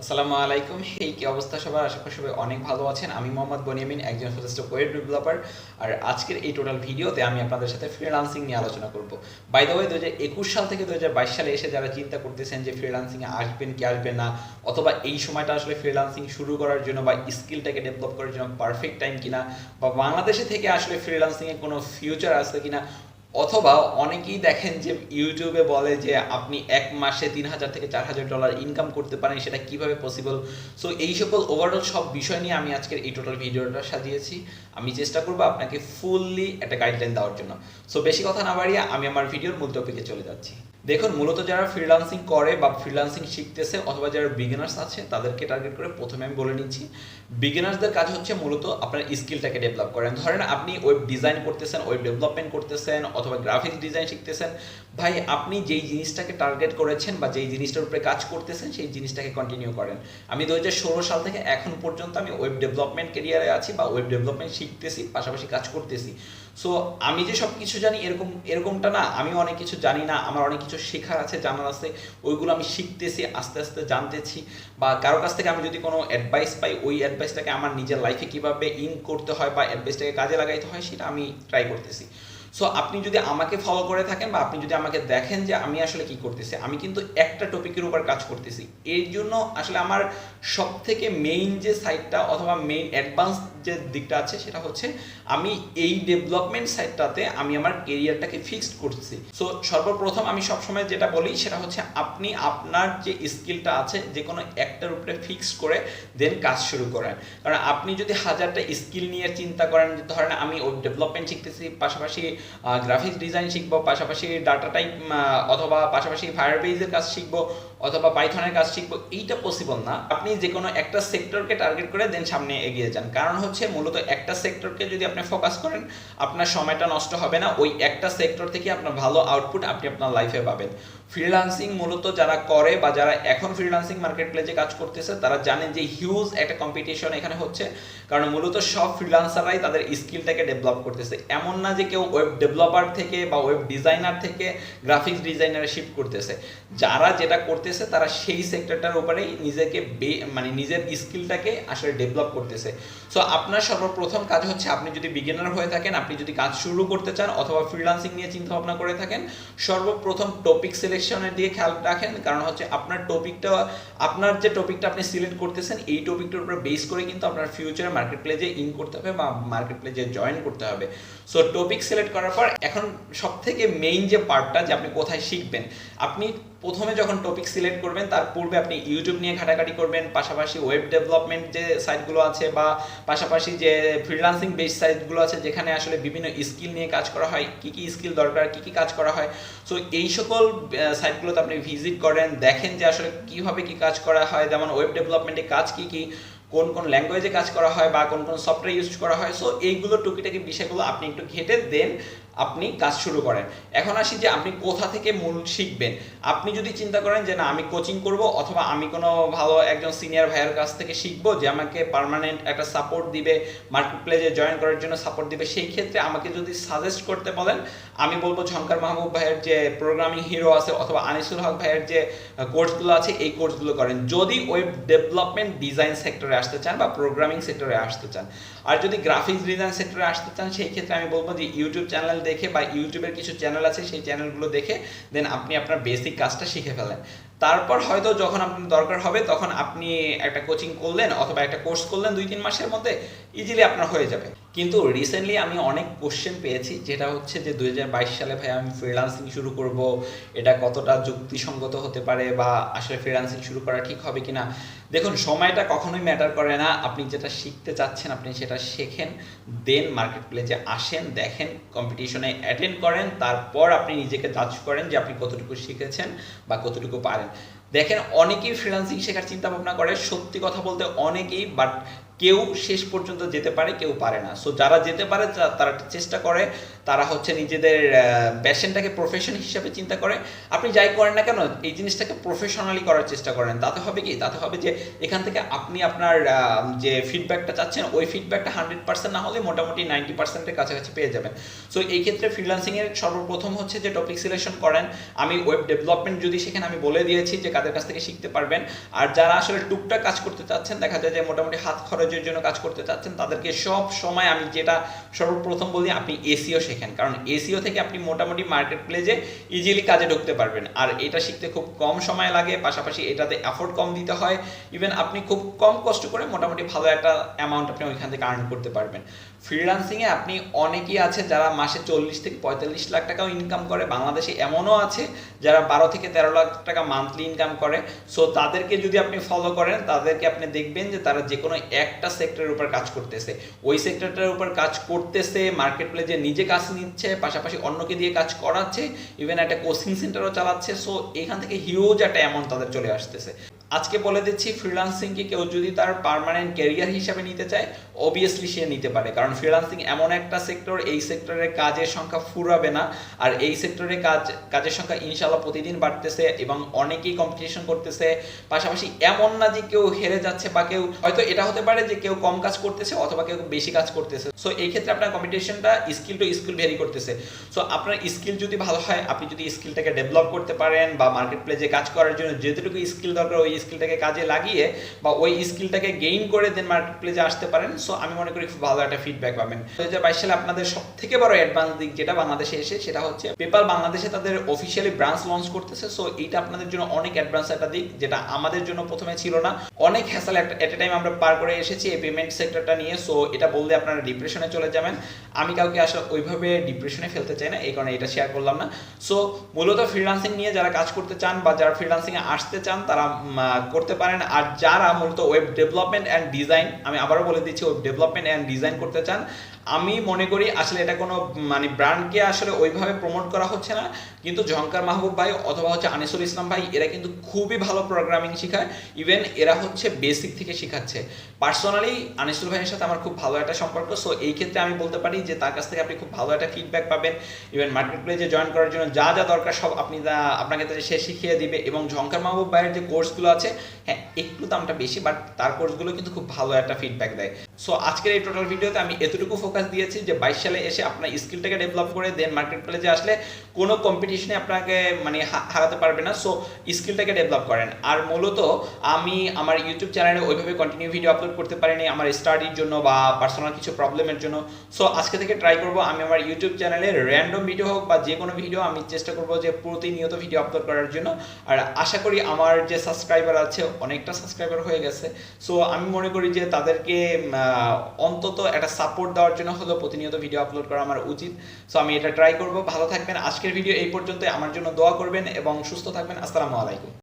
আসসালামু আলাইকুম। কি অবস্থা সবার? আশা করি সবাই অনেক ভালো আছেন। আমি মোহাম্মদ বনি আমিন, একজন ফুল স্ট্যাক ওয়েব ডেভেলপার। আর আজকের এই টোটাল ভিডিওতে আমি আপনাদের সাথে ফ্রিল্যান্সিং নিয়ে আলোচনা করব। বাই দ্য ওয়ে, 2021 সাল থেকে 2022 সালে এসে যারা চিন্তা করতেছেন যে ফ্রিল্যান্সিং এ আসবেন কি আসবেন না, অথবা এই সময়টা আসলে ফ্রিল্যান্সিং শুরু করার জন্য বা স্কিলটাকে ডেভেলপ করার জন্য পারফেক্ট টাইম কিনা, বা বাংলাদেশে থেকে আসলে ফ্রিল্যান্সিং এ কোনো ফিউচার আছে কিনা, অথবা অনেকেই দেখেন যে ইউটিউবে বলে যে আপনি এক মাসে $3,000 থেকে $4,000 ইনকাম করতে পারেন, সেটা কিভাবে পসিবল। সো এই সকল ওভারঅল সব বিষয় নিয়ে আমি আজকের এই টোটাল ভিডিওটা সাজিয়েছি। আমি চেষ্টা করবো আপনাকে ফুললি একটা গাইডলাইন দেওয়ার জন্য। সো বেশি কথা না বাড়িয়ে আমি আমার ভিডিওর মূল টপিকে চলে যাচ্ছি। দেখুন, মূলত যারা ফ্রিল্যান্সিং করে বা ফ্রিল্যান্সিং শিখতেছে অথবা যারা বিগিনার্স আছে তাদেরকে টার্গেট করে প্রথমে আমি বলে নিচ্ছি, বিগিনার্সদের কাজ হচ্ছে মূলত আপনার স্কিলটাকে ডেভেলপ করেন। ধরেন আপনি ওয়েব ডিজাইন করতেছেন, ওয়েব ডেভেলপমেন্ট করতেছেন অথবা গ্রাফিক্স ডিজাইন শিখতেছেন। ভাই, আপনি যেই জিনিসটাকে টার্গেট করেছেন বা যেই জিনিসটার উপরে কাজ করতেছেন সেই জিনিসটাকে কন্টিনিউ করেন। আমি 2016 সাল থেকে এখন পর্যন্ত আমি ওয়েব ডেভেলপমেন্ট ক্যারিয়ারে আছি বা ওয়েব ডেভেলপমেন্ট শিখতেছি, পাশাপাশি কাজ করতেছি। সো আমি যে সব কিছু জানি এরকমটা না, আমি অনেক কিছু জানি না, আমার অনেক কিছু শেখার আছে, জানার আছে, ওইগুলো আমি শিখতেছি, আস্তে আস্তে জানতেছি। বা কারো কাছ থেকে আমি যদি কোনো অ্যাডভাইস পাই, ওই অ্যাডভাইসটাকে আমার নিজের লাইফে কীভাবে ইন করতে হয় বা অ্যাডভাইসটাকে কাজে লাগাইতে হয় সেটা আমি ট্রাই করতেছি। সো আপনি যদি আমাকে ফলো করে থাকেন বা আপনি যদি আমাকে দেখেন যে আমি আসলে কি করতেছি, আমি কিন্তু একটা টপিকের উপর কাজ করতেছি। এর জন্য আসলে আমার সব থেকে মেইন যে সাইডটা অথবা মেইন অ্যাডভান্স যে দিকটা আছে সেটা হচ্ছে আমি এই ডেভেলপমেন্ট সাইডটাতে আমি আমার কেরিয়ারটাকে ফিক্সড করছি। সো সর্বপ্রথম আমি সবসময় যেটা বলি সেটা হচ্ছে আপনি আপনার যে স্কিলটা আছে যে কোনো একটার উপরে ফিক্স করে দেন কাজ শুরু করেন। কারণ আপনি যদি হাজারটা স্কিল নিয়ে চিন্তা করেন, ধরেন আমি ওয়েব ডেভেলপমেন্ট শিখতেছি, পাশাপাশি গ্রাফিক্স ডিজাইন শিখবো, পাশাপাশি ডাটা টাইপ অথবা পাশাপাশি ফায়ারবেজের কাজ শিখবো অথবা পাইথনের কাজ শিখবো, এইটা পসিবল না। আপনি যে কোনো একটা সেক্টরকে টার্গেট করে দেন সামনে এগিয়ে যান। কারণ হচ্ছে মূলত একটা সেক্টরকে যদি আপনি ফোকাস করেন, আপনার সময়টা নষ্ট হবে না, ওই একটা সেক্টর থেকে আপনার ভালো আউটপুট আপনি আপনার লাইফে পাবেন। ফ্রিল্যান্সিং মূলত যারা করে বা যারা এখন ফ্রিল্যান্সিং মার্কেট প্লেসে কাজ করতেছে তারা জানেন যে হিউজ একটা কম্পিটিশন এখানে হচ্ছে। কারণ মূলত সব ফ্রিল্যান্সাররাই তাদের স্কিলটাকে ডেভেলপ করতেছে। এমন না যে কেউ ওয়েব ডেভেলপার থেকে বা ওয়েব ডিজাইনার থেকে গ্রাফিক্স ডিজাইনারে শিফট করতেছে। যারা যেটা করতেছে তারা সেই সেক্টরটার উপরেই নিজেকে মানে নিজের স্কিলটাকে আসলে ডেভেলপ করতেছে। সো আপনার সর্বপ্রথম কাজ হচ্ছে, আপনি যদি বিগিনার হয়ে থাকেন, আপনি যদি কাজ শুরু করতে চান অথবা ফ্রিল্যান্সিং নিয়ে চিন্তা ভাবনা করে থাকেন, সর্বপ্রথম টপিক সিলেকশনের দিয়ে খেয়াল রাখেন। কারণ হচ্ছে আপনার যে টপিকটা আপনি সিলেক্ট করতেছেন এই টপিকটার উপরে বেস করে কিন্তু আপনার ফিউচারে মার্কেট প্লেসে ইন করতে হবে বা মার্কেট প্লেসে জয়েন করতে হবে। সো টপিক সিলেক্ট করার পর এখন সব থেকে মেইন যে পার্টটা, যে আপনি কোথায় শিখবেন। আপনি প্রথমে যখন টপিক সিলেক্ট করবেন তার পূর্বে আপনি ইউটিউব নিয়ে ঘাটাঘাটি করবেন, পাশাপাশি ওয়েব ডেভেলপমেন্ট যে সাইটগুলো আছে বা পাশাপাশি যে ফ্রিল্যান্সিং বেস সাইটগুলো আছে যেখানে আসলে বিভিন্ন স্কিল নিয়ে কাজ করা হয়, কি কি স্কিল দরকার, কি কি কাজ করা হয়। সো এই সকল সাইটগুলোতে আপনি ভিজিট করেন, দেখেন যে আসলে কীভাবে কি কাজ করা হয়, যেমন ওয়েব ডেভেলপমেন্টে কাজ কি কি, কোন কোন ল্যাঙ্গুয়েজে কাজ করা হয় বা কোন কোন সফটওয়্যার ইউজ করা হয়। সো এইগুলো টুকিটাকি বিষয়গুলো আপনি একটু ঘেটে দেন আপনি কাজ শুরু করেন। এখন আসি যে আপনি কোথা থেকে মূল শিখবেন। আপনি যদি চিন্তা করেন যে না আমি কোচিং করব অথবা আমি কোনো ভালো একজন সিনিয়র ভাইয়ের কাছ থেকে শিখবো যে আমাকে পার্মানেন্ট একটা সাপোর্ট দিবে, মার্কেট প্লেসে জয়েন করার জন্য সাপোর্ট দিবে, সেই ক্ষেত্রে আমাকে যদি সাজেস্ট করতে বলেন, আমি বলবো ঝঙ্কার মাহবুব ভাইয়ের যে প্রোগ্রামিং হিরো আছে অথবা আনিসুল হক ভাইয়ের যে কোর্সগুলো আছে এই কোর্সগুলো করেন, যদি ওয়েব ডেভেলপমেন্ট ডিজাইন সেক্টরে আসতে চান বা প্রোগ্রামিং সেক্টরে আসতে চান। আর যদি গ্রাফিক্স ডিজাইন সেক্টরে আসতে চান সেই ক্ষেত্রে আমি বলবো যে ইউটিউব চ্যানেল দেখে বা ইউটিউবের কিছু চ্যানেল আছে সেই চ্যানেলগুলো দেখে দেন আপনি আপনার বেসিক কাজটা শিখে ফেলেন। তারপর হয়তো যখন আপনার দরকার হবে তখন আপনি একটা কোচিং করলেন অথবা একটা কোর্স করলেন 2-3 মাসের মধ্যে, ইজিলি আপনার হয়ে যাবে। কিন্তু রিসেন্টলি আমি অনেক কোশ্চেন পেয়েছি যেটা হচ্ছে যে 2022 সালে ভাই আমি ফ্রিল্যান্সিং শুরু করব, এটা কতটা যুক্তিসঙ্গত হতে পারে বা আসলে ফ্রিল্যান্সিং শুরু করা ঠিক হবে কিনা। দেখুন, সময়টা কখনোই ম্যাটার করে না। আপনি যেটা শিখতে চাচ্ছেন আপনি সেটা শেখেন, দেন মার্কেট প্লেসে আসেন, দেখেন, কম্পিটিশনে অ্যাটেন্ড করেন, তারপর আপনি নিজেকে জাজ করেন যে আপনি কতটুকু শিখেছেন বা কতটুকু পারেন। দেখেন, অনেকেই ফ্রিল্যান্সিং শেখার চিন্তা ভাবনা করে, সত্যি কথা বলতে অনেকেই, বাট কেউ শেষ পর্যন্ত যেতে পারে, কেউ পারে না। সো যারা যেতে পারে তারা চেষ্টা করে, তারা হচ্ছে নিজেদের প্যাশনটাকে প্রফেশন হিসাবে চিন্তা করে। আপনি যাই করেন না কেন এই জিনিসটাকে প্রফেশনালি করার চেষ্টা করেন, তাতে হবে কি, তাতে হবে যে এখান থেকে আপনি আপনার যে ফিডব্যাকটা চাচ্ছেন ওই ফিডব্যাকটা 100% না হলে মোটামুটি 90%-এর কাছাকাছি পেয়ে যাবেন। সো এই ক্ষেত্রে ফ্রিল্যান্সিংয়ের সর্বপ্রথম হচ্ছে যে টপিক সিলেকশন করেন। আমি ওয়েব ডেভেলপমেন্ট যদি সেখানে আমি বলে দিয়েছি যে কাদের কাছ থেকে শিখতে পারবেন। আর যারা আসলে টুকটাক কাজ করতে চাচ্ছেন, দেখা যায় যে মোটামুটি হাত খরচের জন্য কাজ করতে চাচ্ছেন, তাদেরকে সব সময় আমি যেটা সর্বপ্রথম বলি, আপনি এসইও শেখেন। কারণ এসইও থেকে আপনি মোটামুটি মার্কেট প্লেসে ইজিলি কাজে ঢুকতে পারবেন। আর এটা শিখতে খুব কম সময় লাগে, পাশাপাশি এটাতে এফোর্ট কম দিতে হয়। ইভেন আপনি খুব কম কষ্ট করে মোটামুটি ভালো একটা অ্যামাউন্ট আপনি ওইখান থেকে আর্ন করতে পারবেন। ফ্রিল্যান্সিংয়ে আপনি অনেকেই আছে যারা মাসে 40 থেকে 45 লাখ টাকাও ইনকাম করে। বাংলাদেশে এমনও আছে যারা 12 থেকে 13 লাখ টাকা মান্থলি ইনকাম করে। সো তাদেরকে যদি আপনি ফলো করেন, তাদেরকে আপনি দেখবেন যে তারা যে কোনো একটা সেক্টরের উপর কাজ করতেছে, ওই সেক্টরটার উপর কাজ করতেছে, মার্কেট প্লেসে নিজে কাজ নিচ্ছে, পাশাপাশি অন্যকে দিয়ে কাজ করাচ্ছে, ইভেন একটা কোচিং সেন্টারও চালাচ্ছে। সো এখান থেকে হিউজ একটা অ্যামাউন্ট তাদের চলে আসতেছে। আজকে বলে দিচ্ছি, ফ্রিল্যান্সিংকে কেউ যদি তার পার্মানেন্ট ক্যারিয়ার হিসাবে নিতে চায়, অবভিয়াসলি সে নিতে পারে। কারণ ফ্রিল্যান্সিং এমন একটা সেক্টর, এই সেক্টরে কাজের সংখ্যা ফুরাবে না। আর এই সেক্টরে কাজের সংখ্যা ইনশাল্লাহ প্রতিদিন বাড়তেছে এবং অনেকেই কম্পিটিশন করতেছে। পাশাপাশি এমন না যে কেউ হেরে যাচ্ছে, বা কেউ হয়তো এটা হতে পারে যে কেউ কম কাজ করতেছে অথবা কেউ বেশি কাজ করতেছে। সো এই ক্ষেত্রে আপনার কম্পিটিশনটা স্কিল টু স্কিল ভেরি করতেছে। সো আপনার স্কিল যদি ভালো হয়, আপনি যদি স্কিলটাকে ডেভেলপ করতে পারেন, বা মার্কেট প্লেসে কাজ করার জন্য যেটুকু স্কিল দরকার ওই স্কিলটাকে কাজে লাগিয়ে বা ওই স্কিলটাকে গেইন করে দেন মার্কেট প্লেসে আসতে পারেন। সো আমি মনে করি খুব ভালো একটা ফিডব্যাক পাবেন। 2022 সালে আপনাদের সব থেকে বড় অ্যাডভান্স দিক যেটা বাংলাদেশে এসে, সেটা হচ্ছে পেপাল বাংলাদেশে তাদের অফিসিয়ালি ব্রাঞ্চ লঞ্চ করতেছে। সো এইটা আপনাদের জন্য অনেক অ্যাডভান্স একটা দিক, যেটা আমাদের জন্য প্রথমে ছিল না। অনেক হ্যাসেল এট এ টাইম আমরা পার করে এসেছি এই পেমেন্ট সেক্টরটা নিয়ে। সো এটা বললে আপনারা ডিপ্রেশনে চলে যাবেন। আমি কাউকে আসলে ওইভাবে ডিপ্রেশনে ফেলতে চাই না, এই কারণে এটা শেয়ার করলাম না। সো মূলত ফ্রিল্যান্সিং নিয়ে যারা কাজ করতে চান বা যারা ফ্রিল্যান্সিং এ আসতে চান, তারা করতে পারেন। আর যারা মূলত ওয়েব ডেভেলপমেন্ট অ্যান্ড ডিজাইন, আমি আবারও বলে দিচ্ছি, ওয়েব ডেভেলপমেন্ট অ্যান্ড ডিজাইন করতে চান, আমি মনে করি আসলে এটা কোনো ব্র্যান্ডকে আসলে ওইভাবে প্রমোট করা হচ্ছে না, কিন্তু ঝঙ্কার মাহবুব ভাই অথবা হচ্ছে আনিসুল ইসলাম ভাই, এরা কিন্তু খুবই ভালো প্রোগ্রামিং শেখায়। ইভেন এরা হচ্ছে বেসিক থেকে শেখাচ্ছে। পার্সোনালি আনিসুল ভাইয়ের সাথে আমার খুব ভালো একটা সম্পর্ক। সো এই ক্ষেত্রে আমি বলতে পারি যে তার কাছ থেকে আপনি খুব ভালো একটা ফিডব্যাক পাবেন। ইভেন মার্কেট প্লেসে জয়েন করার জন্য যা যা দরকার সব আপনাকে সে শিখিয়ে দিবে। এবং ঝঙ্কার মাহবুব ভাইয়ের যে কোর্সগুলো আছে, হ্যাঁ একটু দামটা বেশি, বাট তার কোর্সগুলো কিন্তু খুব ভালো একটা ফিডব্যাক দেয়। সো আজকের এই টোটাল ভিডিওতে আমি এতটুকু ফোকাস দিয়েছি যে 22 সালে এসে আপনার স্কিলটাকে ডেভেলপ করে দেন মার্কেট প্লেসে আসলে কোনো কম্পিটিশনে আপনাকে হারাতে পারবে না। সো স্কিলটাকে ডেভেলপ করেন। আর মূলত আমি আমার ইউটিউব চ্যানেলে ওইভাবে কন্টিনিউ ভিডিও আপলোড করতে পারিনি আমার স্টাডির জন্য বা পার্সোনাল কিছু প্রবলেমের জন্য। সো আজকে থেকে ট্রাই করব আমি আমার ইউটিউব চ্যানেলে র্যান্ডম ভিডিও হোক বা যে কোনো ভিডিও, আমি চেষ্টা করব যে প্রতিনিয়ত ভিডিও আপলোড করার জন্য। আর আশা করি আমার যে সাবস্ক্রাইবার আছে, অনেকটা সাবস্ক্রাইবার হয়ে গেছে। সো আমি মনে করি যে তাদেরকে অন্তত একটা সাপোর্ট দেওয়ার জন্য হলো প্রতিনিয়ত ভিডিও আপলোড করা আমার উচিত। সো আমি এটা ট্রাই করব। ভালো থাকবেন। আজকের ভিডিও এই পর্যন্ত। আমার জন্য দোয়া করবেন এবং সুস্থ থাকবেন। আসসালামু আলাইকুম।